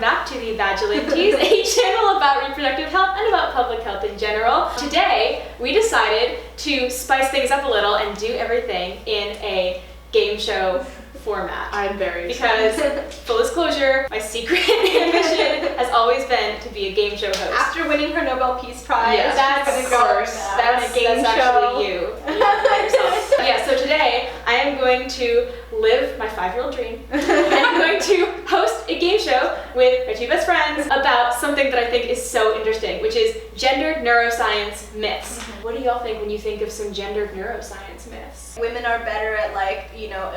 back to the Vagilantes, a channel about reproductive health and about public health in general. Today, we decided to spice things up a little and do everything in a game show format. I'm very Because, full disclosure, my secret ambition has always been to be a game show host. After winning her Nobel Peace Prize, Yes, that's of gonna go course. on a game That's show. actually you. By yourself. Yeah, so today I am going to live my 5-year-old dream. I'm going to host a game show with my two best friends about something that I think is so interesting, which is gendered neuroscience myths. What do y'all think when you think of some gendered neuroscience myths? Women are better at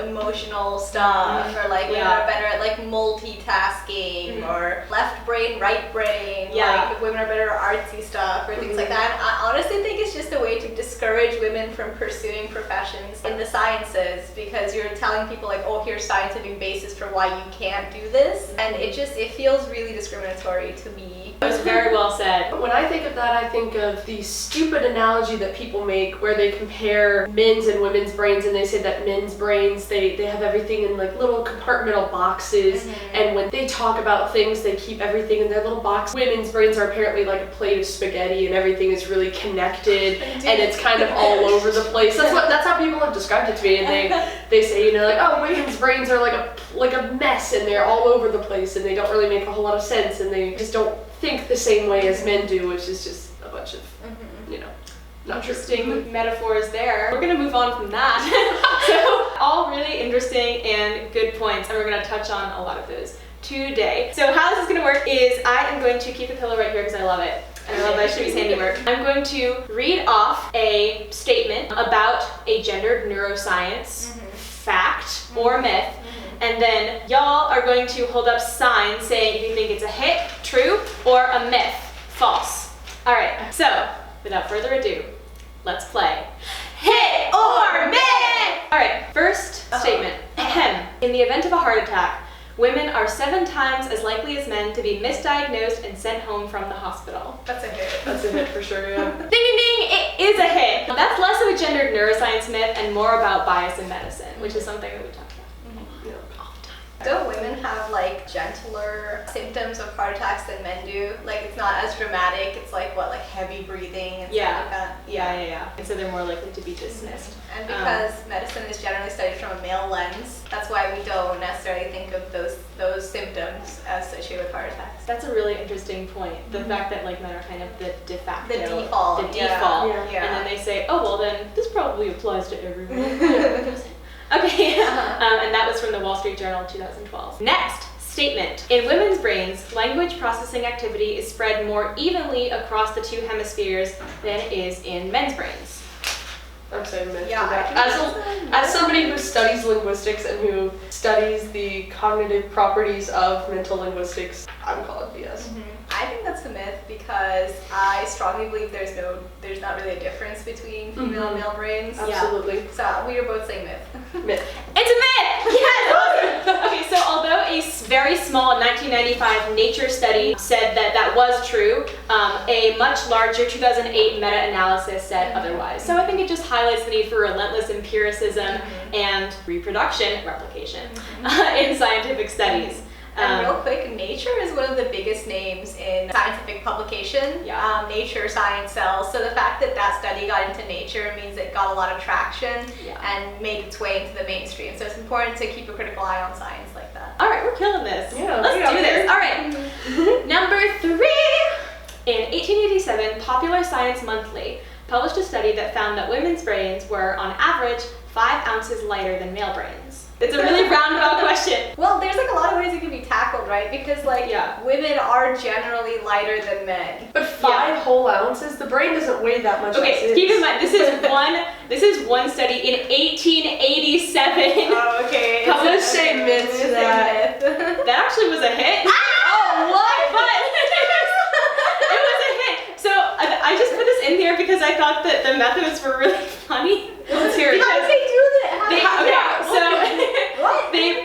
emotional stuff, or women are better at multitasking, or left brain, right brain. Yeah. Women are better at artsy stuff or things like that. And I honestly think it's just a way to discourage women from pursuing professions in the sciences, because you're telling people oh, here's scientific basis for why you can't do this, and it feels really discriminatory to me. It was very well said. When I think of that, I think of the stupid analogy that people make where they compare men's and women's brains, and they say that men's brains, they have everything in little compartmental boxes, and when they talk about things, they keep everything in their little box. Women's brains are apparently like a plate of spaghetti, and everything is really connected, and it's kind of all over the place. That's how people have described it to me, and they say, oh, women's brains are like a mess, and they're all over the place, and they don't really make a whole lot of sense, and they just don't think the same way as men do, which is just a bunch of, not interesting metaphors there. We're gonna move on from that. So, all really interesting and good points, and we're gonna touch on a lot of those today. So how this is gonna work is I am going to keep the pillow right here because I love it. I love my Shree's handiwork. I'm going to read off a statement about a gendered neuroscience fact or myth, and then y'all are going to hold up signs saying if you think it's a hit, true, or a myth, false. All right, so without further ado, let's play hit or myth! All right, first statement. In the event of a heart attack, women are 7 times as likely as men to be misdiagnosed and sent home from the hospital. That's a hit. That's a hit for sure, yeah. Ding ding ding, it is a hit. That's less of a gendered neuroscience myth and more about bias in medicine, which is something that we talk about all the time. Don't women have gentler symptoms of heart attacks than men do? It's not as dramatic. It's heavy breathing and stuff like that. Yeah. And so they're more likely to be dismissed. And because medicine is generally studied from a male lens, that's why we don't necessarily think of those symptoms as associated with heart attacks. That's a really interesting point. The fact that men are kind of the de facto. The default. Yeah. And then they say, oh, well then this probably applies to everyone. Okay, and that was from the Wall Street Journal 2012. Next statement. In women's brains, language processing activity is spread more evenly across the 2 hemispheres than it is in men's brains. I'm saying myth to Yeah, that. As somebody who studies linguistics and who studies the cognitive properties of mental linguistics, I'm calling BS. I think that's a myth because I strongly believe there's not really a difference between female and male brains. Absolutely. So we are both saying myth. Myth. It's a myth! Yes! Awesome! Okay, so although a very small 1995 Nature study said that was true, a much larger 2008 meta-analysis said otherwise. So I think it just highlights the need for relentless empiricism and replication in scientific studies. And real quick, Nature is one of the biggest names in scientific publication. Nature Science Cells. So the fact that study got into Nature means it got a lot of traction and made its way into the mainstream. So it's important to keep a critical eye on science like that. All right, we're killing this. Yeah, let's do this. All right. Number 3. In 1887, Popular Science Monthly published a study that found that women's brains were, on average, 5 ounces lighter than male brains. It's a really roundabout question. Well, there's a lot of ways it can be tackled, right? Because women are generally lighter than men. But 5 whole ounces? The brain doesn't weigh that much. Okay, keep in mind this is one study in 1887. Oh, okay. I'm gonna say myth to that. That actually was a hit. Oh, what? But it was a hit. So I just put this in here because I thought that the methods were really funny. Let's hear it. How did they do that?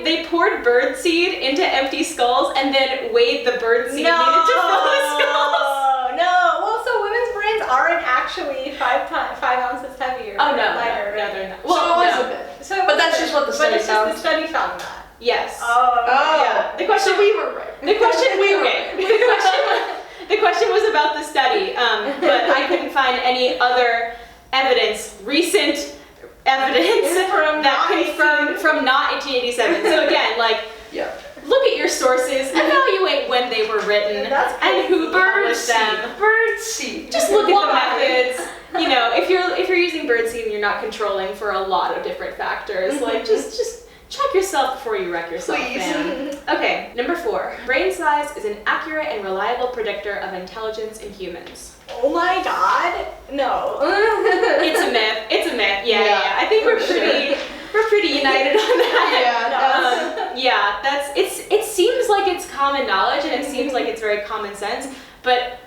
They poured bird seed into empty skulls and then weighed the bird seed needed to fill the skulls. No. Well, so women's brains aren't actually 5 ounces heavier. Oh no, lighter, no, right? they're not. Well, but that's just what the study found. The study found that. Yes. Oh. Yeah. The question. So we were right. The question the question was about the study, but I couldn't find any other recent evidence that confirmed from not 1887. So again, like, look at your sources, evaluate when they were written, and who published them. Birdseed. Just look at the methods. You know, if you're using birdseed and you're not controlling for a lot of different factors, like just check yourself before you wreck yourself, man. Okay, number 4. Brain size is an accurate and reliable predictor of intelligence in humans. Oh my god, no. It's a myth. It's a myth. Yeah. I think we're pretty united on that. It seems like it's common knowledge and it seems like it's very common sense, but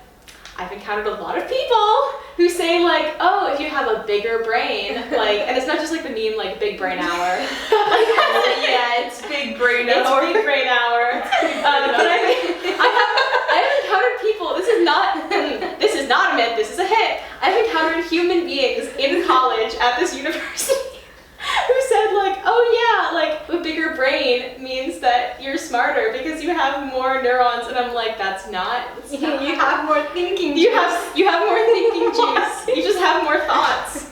I've encountered a lot of people who say like, oh, if you have a bigger brain, like, and it's not just like the meme like big brain hour. It's big brain hour. It's big brain hour. But I've encountered people. This is not a myth. This is a hit. I've encountered human beings in college at this university who said like, oh yeah, like a bigger brain means that you're smarter because you have more neurons, and I'm like, that's not. You have more thinking juice. You have more thinking juice. You just have more thoughts.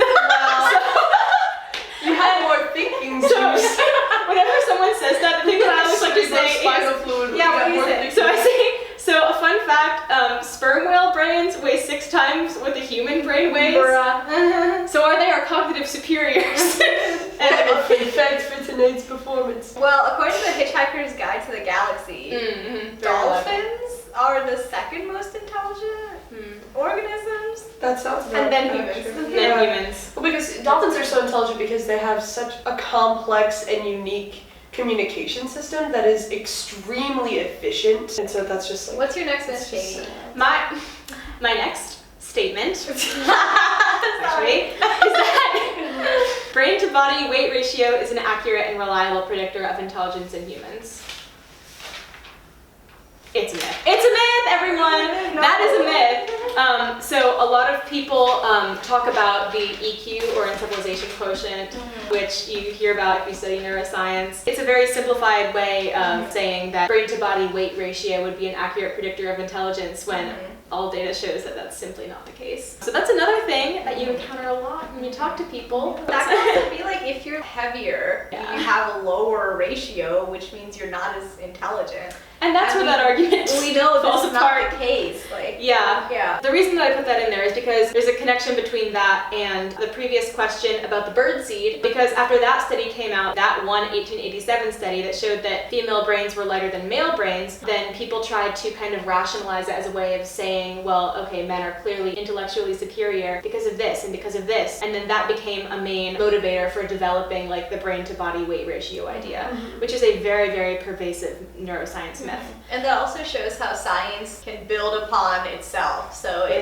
You have more thinking juice. So, whenever someone says that, the thing that I always like to say is, what do you say? So I say, so a fun fact, sperm whale brains weigh 6 times what the human brain weighs. So are they our cognitive superiors? Effect for tonight's performance. Well, according to the Hitchhiker's Guide to the Galaxy, dolphins are the second most intelligent organisms. That sounds about And then right, humans. actually. Then humans. Well, because dolphins are so intelligent because they have such a complex and unique communication system that is extremely efficient, and so that's just like. What's your next it's myth, just, Jamie? My next statement actually is that brain to body weight ratio is an accurate and reliable predictor of intelligence in humans. It's a myth. It's a myth, everyone! No. That is a myth. So a lot of people talk about the EQ, or internalization quotient, which you hear about if you study neuroscience. It's a very simplified way of saying that brain to body weight ratio would be an accurate predictor of intelligence when all data shows that that's simply not the case. So that's another thing that you encounter a lot when you talk to people. That could also be like if you're heavier, you have a lower ratio, which means you're not as intelligent. And that's where that argument we know falls this is apart. not the case. Like, yeah. The reason that I put that in there is because there's a connection between that and the previous question about the bird seed, because after that study came out, that one 1887 study that showed that female brains were lighter than male brains, then people tried to kind of rationalize it as a way of saying, well, okay, men are clearly intellectually superior because of this and because of this. And then that became a main motivator for developing like the brain to body weight ratio idea, which is a very, very pervasive neuroscience myth. And that also shows how science can build upon itself. So it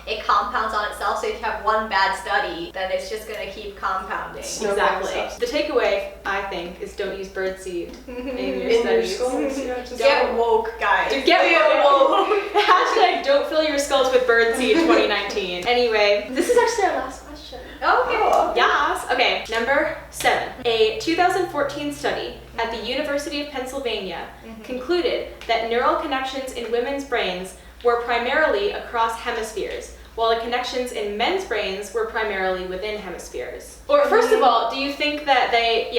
it compounds on itself. So if you have one bad study, then it's just going to keep compounding. Exactly. The takeaway, I think, is don't use birdseed in your studies. Get woke, guys. Get woke. Hashtag don't fill your skulls with birdseed 2019. Anyway, this is actually our last question. Okay. Yes. Okay, number 7. A 2014 study at the University of Pennsylvania concluded that neural connections in women's brains were primarily across hemispheres, while the connections in men's brains were primarily within hemispheres. Or first of all, do you think that they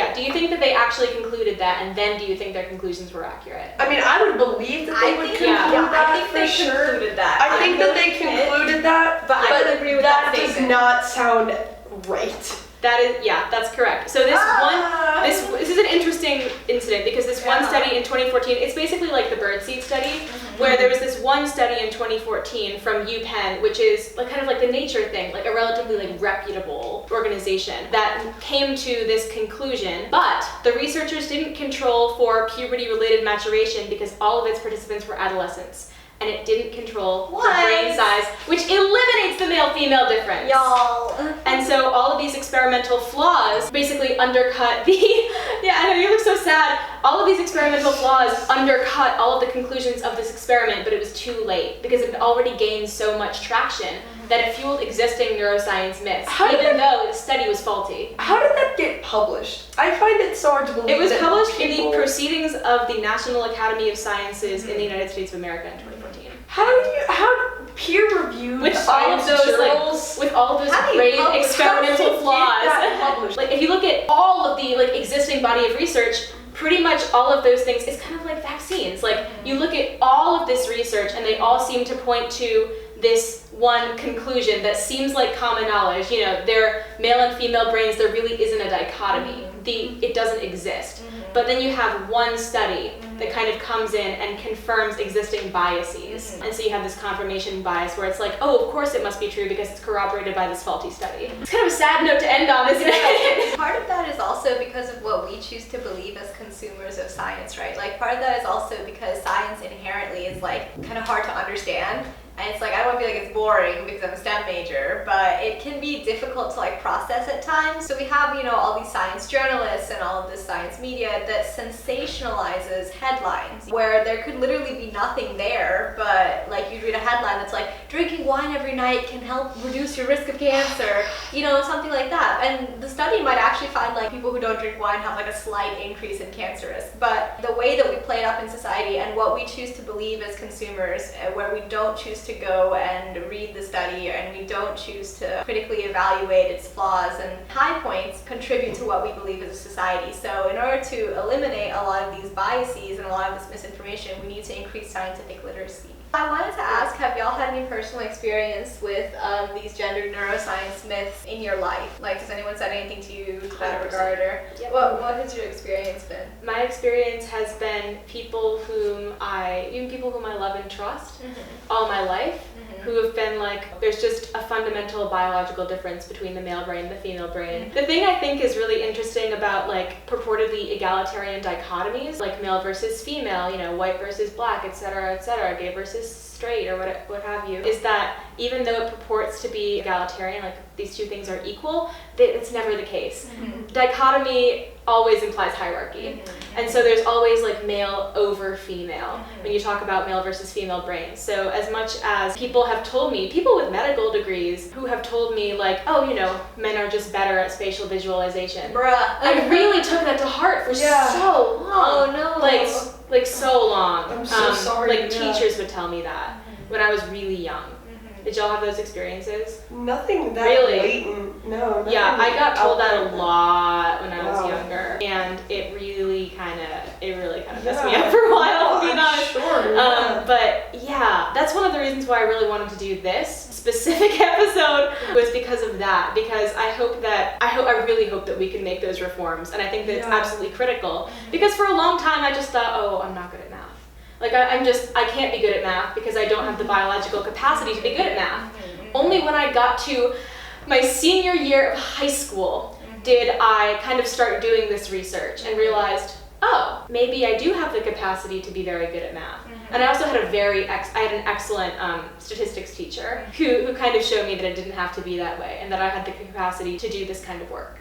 actually concluded that, and then do you think their conclusions were accurate? I mean, I would believe that they would conclude that. I think they concluded that. I think that they concluded that, but I would agree with that does statement. not sound right. That is, that's correct. So this is an interesting incident because this one study in 2014, it's basically like the birdseed study, where there was this one study in 2014 from UPenn, which is like kind of like the Nature thing, like a relatively like reputable organization that came to this conclusion. But the researchers didn't control for puberty-related maturation because all of its participants were adolescents. and it didn't control What? for brain size, which eliminates the male-female difference. Y'all. And so all of these experimental flaws basically undercut the, yeah, I know, you look so sad. All of these experimental flaws undercut all of the conclusions of this experiment, but it was too late because it had already gained so much traction that it fueled existing neuroscience myths, even though the study was faulty. How did that get published? I find it so hard to believe. It was that published in the Proceedings of the National Academy of Sciences in the United States of America in 2014. How peer-reviewed with all of those journals, with all of those great experimental flaws. Published? Like if you look at all of the like existing body of research, pretty much all of those things is kind of like vaccines. Like you look at all of this research and they all seem to point to this one conclusion that seems like common knowledge. You know, they're male and female brains, there really isn't a dichotomy. It doesn't exist. But then you have one study that kind of comes in and confirms existing biases. And so you have this confirmation bias where it's like, oh, of course it must be true because it's corroborated by this faulty study. It's kind of a sad note to end on, isn't it? Part of that is also because of what we choose to believe as consumers of science, right? Like part of that is also because science inherently is like kind of hard to understand. And it's like, I don't want to be like it's boring because I'm a STEM major, but it can be difficult to like process at times. So we have, you know, all these science journalists and all of this science media that sensationalizes headlines where there could literally be nothing there, but like you read a headline that's like, drinking wine every night can help reduce your risk of cancer, you know, something like that. And the study might actually find like people who don't drink wine have like a slight increase in cancer risk. But the way that we play it up in society and what we choose to believe as consumers, where we don't choose to go and read the study and we don't choose to critically evaluate its flaws and high points, contribute to what we believe as a society. So in order to eliminate a lot of these biases and a lot of this misinformation, we need to increase scientific literacy. I wanted to ask, have y'all had any personal experience with these gendered neuroscience myths in your life? Like, has anyone said anything to you to that regard? Or what has your experience been? My experience has been people whom I love and trust all my life, who have been like, there's just a fundamental biological difference between the male brain and the female brain. The thing I think is really interesting about like purportedly egalitarian dichotomies, like male versus female, you know, white versus black, etc., gay versus straight, or what have you, is that even though it purports to be egalitarian, like these two things are equal, it's never the case. Dichotomy always implies hierarchy. And so there's always like male over female when you talk about male versus female brains. So as much as people have told me, people with medical degrees who have told me like, oh, you know, men are just better at spatial visualization. Bruh. I really took that to heart for so long. Oh no. Like so long. I'm so sorry. Like teachers would tell me that when I was really young. Did y'all have those experiences? Nothing that really blatant. No. Yeah, I got told that a lot when I was younger, and it really kind of messed me up for a while, to be honest. Sure. But yeah, that's one of the reasons why I really wanted to do this specific episode, was because of that. Because I really hope that we can make those reforms, and I think that it's absolutely critical. Because for a long time I just thought, oh, I'm not good at math. Like I can't be good at math because I don't have the biological capacity to be good at math. Only when I got to my senior year of high school did I kind of start doing this research and realized, oh, maybe I do have the capacity to be very good at math. And I also had an excellent statistics teacher who kind of showed me that it didn't have to be that way and that I had the capacity to do this kind of work.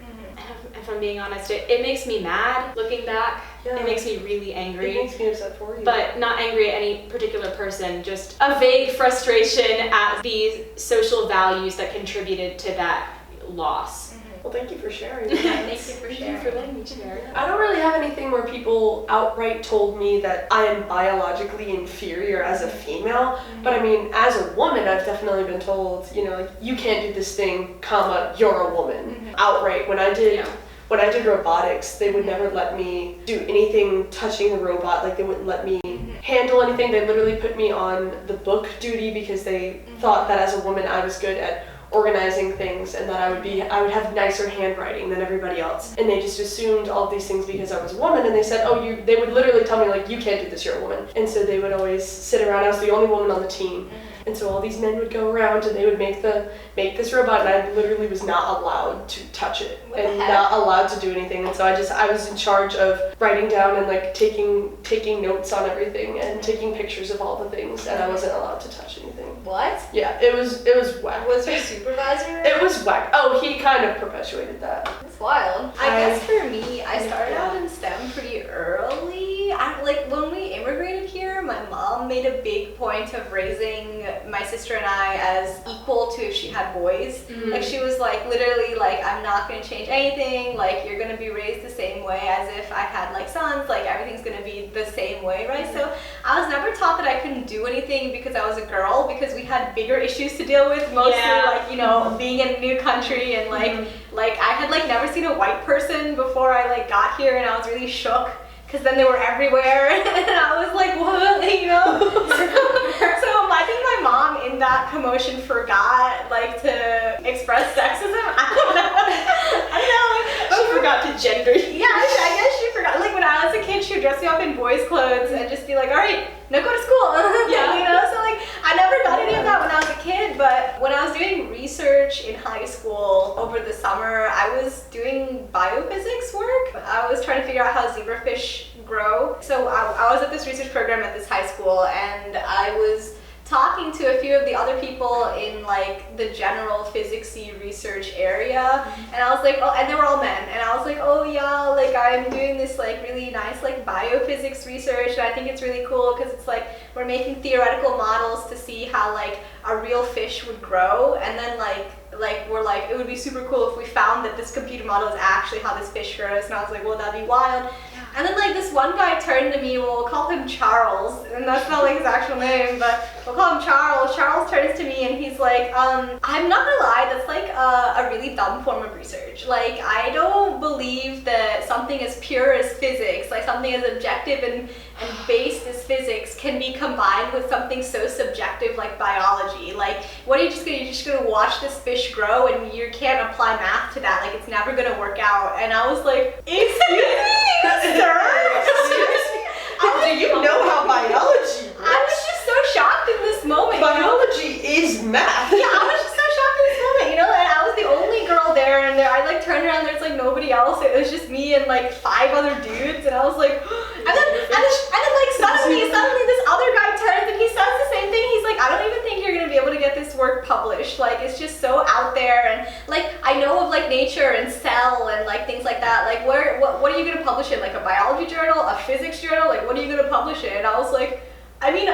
If I'm being honest, it makes me mad looking back. Yeah. It makes me really angry. It makes me upset for you. But not angry at any particular person, just a vague frustration at the social values that contributed to that loss. Well, thank you for sharing. Thank you for sharing. Thank you for letting me share. I don't really have anything where people outright told me that I am biologically inferior as a female, but I mean, as a woman, I've definitely been told, you know, like, you can't do this thing, comma, you're a woman. Outright. When I did robotics, they would never let me do anything touching the robot. Like, they wouldn't let me handle anything. They literally put me on the book duty because they thought that as a woman I was good at organizing things and that I would have nicer handwriting than everybody else. And they just assumed all of these things because I was a woman, and they said, they would literally tell me like, you can't do this, you're a woman. And so they would always sit around. I was the only woman on the team. And so all these men would go around and they would make this robot, and I literally was not allowed to touch it and not allowed to do anything. And so I was in charge of writing down and like taking notes on everything and taking pictures of all the things, and I wasn't allowed to touch anything. What? Yeah, it was whack. Was your supervisor? It was whack. Oh, he kind of perpetuated that. It's wild. I guess for me, I started out in STEM pretty early. Like when we immigrated here, my mom made a big point of raising my sister and I as equal to if she had boys. Like she was like literally like, I'm not gonna change anything, like you're gonna be raised the same way as if I had like sons, like everything's gonna be the same way, right? So I was never taught that I couldn't do anything because I was a girl, because we had bigger issues to deal with, mostly like, you know, being in a new country and like I had like never seen a white person before I like got here, and I was really shook. Because then they were everywhere, and I was like, what, you know? So I think my mom, in that commotion, forgot, like, to express sexism. I don't know. She forgot to gender. Yeah, I guess she forgot. Like, when I was a kid, she would dress me up in boys' clothes and just be like, all right, now go to school. Yeah. You know? So, like, I never got any of that when I was a kid, but when I was doing research in high school over the summer, I was doing biophysics work. I was trying to figure out how zebrafish grow. So I was at this research program at this high school, and I was talking to a few of the other people in like the general physicsy research area, and I was like, oh, and they were all men, and I was like, oh yeah, like I'm doing this like really nice like biophysics research, and I think it's really cool because it's like we're making theoretical models to see how like a real fish would grow, and then like we're like, it would be super cool if we found that this computer model is actually how this fish grows. And I was like, well, that'd be wild. And then like this one guy turned to me, we'll call him Charles, and that's not like his actual name, but we'll call him Charles. Charles turns to me and he's like, I'm not gonna lie, that's like a really dumb form of research. Like, I don't believe that something as pure as physics, like something as objective and based as physics, can be combined with something so subjective like biology. Like, what are you just gonna watch this fish grow and you can't apply math to that? Like, it's never gonna work out. And I was like, excuse me, sir? Do you know how biology works? I was just so shocked in this moment. Biology is math. Yeah, I was just so shocked in this moment, you know, and I was the only girl there, and I like turned around, there's like nobody else, it was just me and like 5 other dudes, and I was like, and then like suddenly this other guy turns and he says the same thing. He's like, I don't even think you're gonna be able to get this work published, like it's just so out there, and like I know of like Nature and Cell and like things like that, like what are you gonna publish in, like a biology journal, a physics journal, like what are you gonna publish in? And I was like, I mean,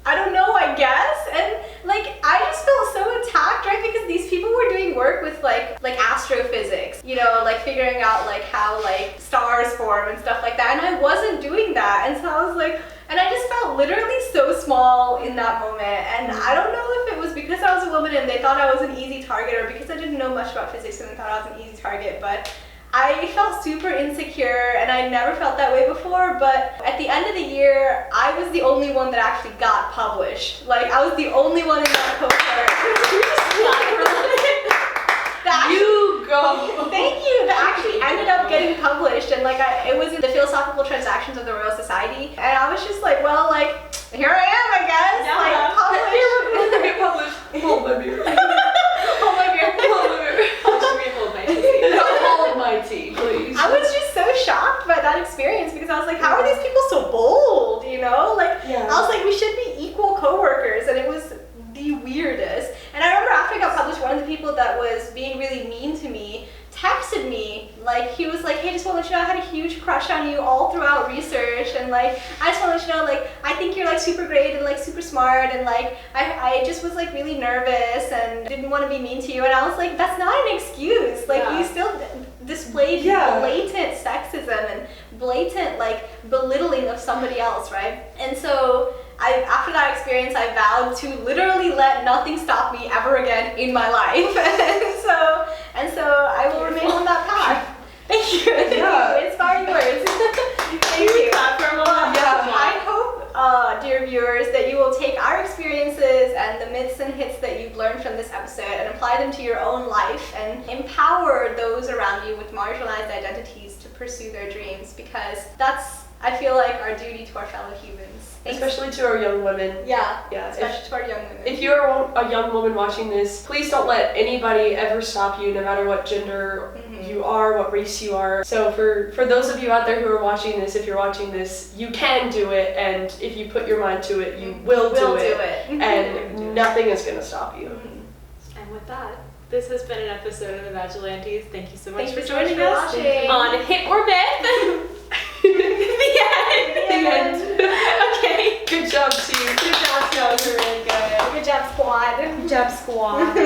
I don't know, I guess. And like I just felt so attacked, right? Because these people were doing work with like astrophysics, you know, like figuring out like how like stars form and stuff like that. And I wasn't doing that. And so I was like, and I just felt literally so small in that moment. And I don't know if it was because I was a woman and they thought I was an easy target, or because I didn't know much about physics and they thought I was an easy target, but I felt super insecure, and I never felt that way before. But at the end of the year, I was the only one that actually got published. Like, I was the only one in that cohort. You go. Thank you. That actually ended up getting published, and like it was in the Philosophical Transactions of the Royal Society, and I was just like, well, like here I am, I guess. Yeah. Like published. Here we're going to get published. Hold my beer. Hold my beer. Hold my beer. Hold my tea. Hold my tea, please. I was just so shocked by that experience, because I was like, how are these people so bold, you know? Like, I was like, we should be equal coworkers, and it was the weirdest. And I remember after I got published, one of the people that was being really mean to me texted me, like, he was like, hey, just want to let you know I had a huge crush on you all throughout research, and like, I just want to let you know, like, I think you're like super great and like super smart, and like, I just was like really nervous and didn't want to be mean to you. And I was like, that's not an excuse. Like, you still displayed blatant sexism and blatant like belittling of somebody else, right? And so after that experience, I vowed to literally let nothing stop me ever again in my life. and so I will remain on that path. Thank you. Yeah. Inspiring words. Thank you. I hope, dear viewers, that you will take our experiences and the myths and hits that you've learned from this episode and apply them to your own life, and empower those around you with marginalized identities to pursue their dreams, because that's, I feel like, our duty to our fellow humans. Especially to our young women. Yeah, Yeah. especially to our young women. If you're a young woman watching this, please don't let anybody ever stop you, no matter what gender you are, what race you are. So for those of you out there who are watching this, if you're watching this, you can do it, and if you put your mind to it, you will do it. And nothing is going to stop you. And with that, this has been an episode of the Vagilantes. Thank you so much for so joining much us for watching. on Hit or Myth. The end. Okay. Good job, team. Good job, Scott. You're really good. Good job, squad. Good job, squad.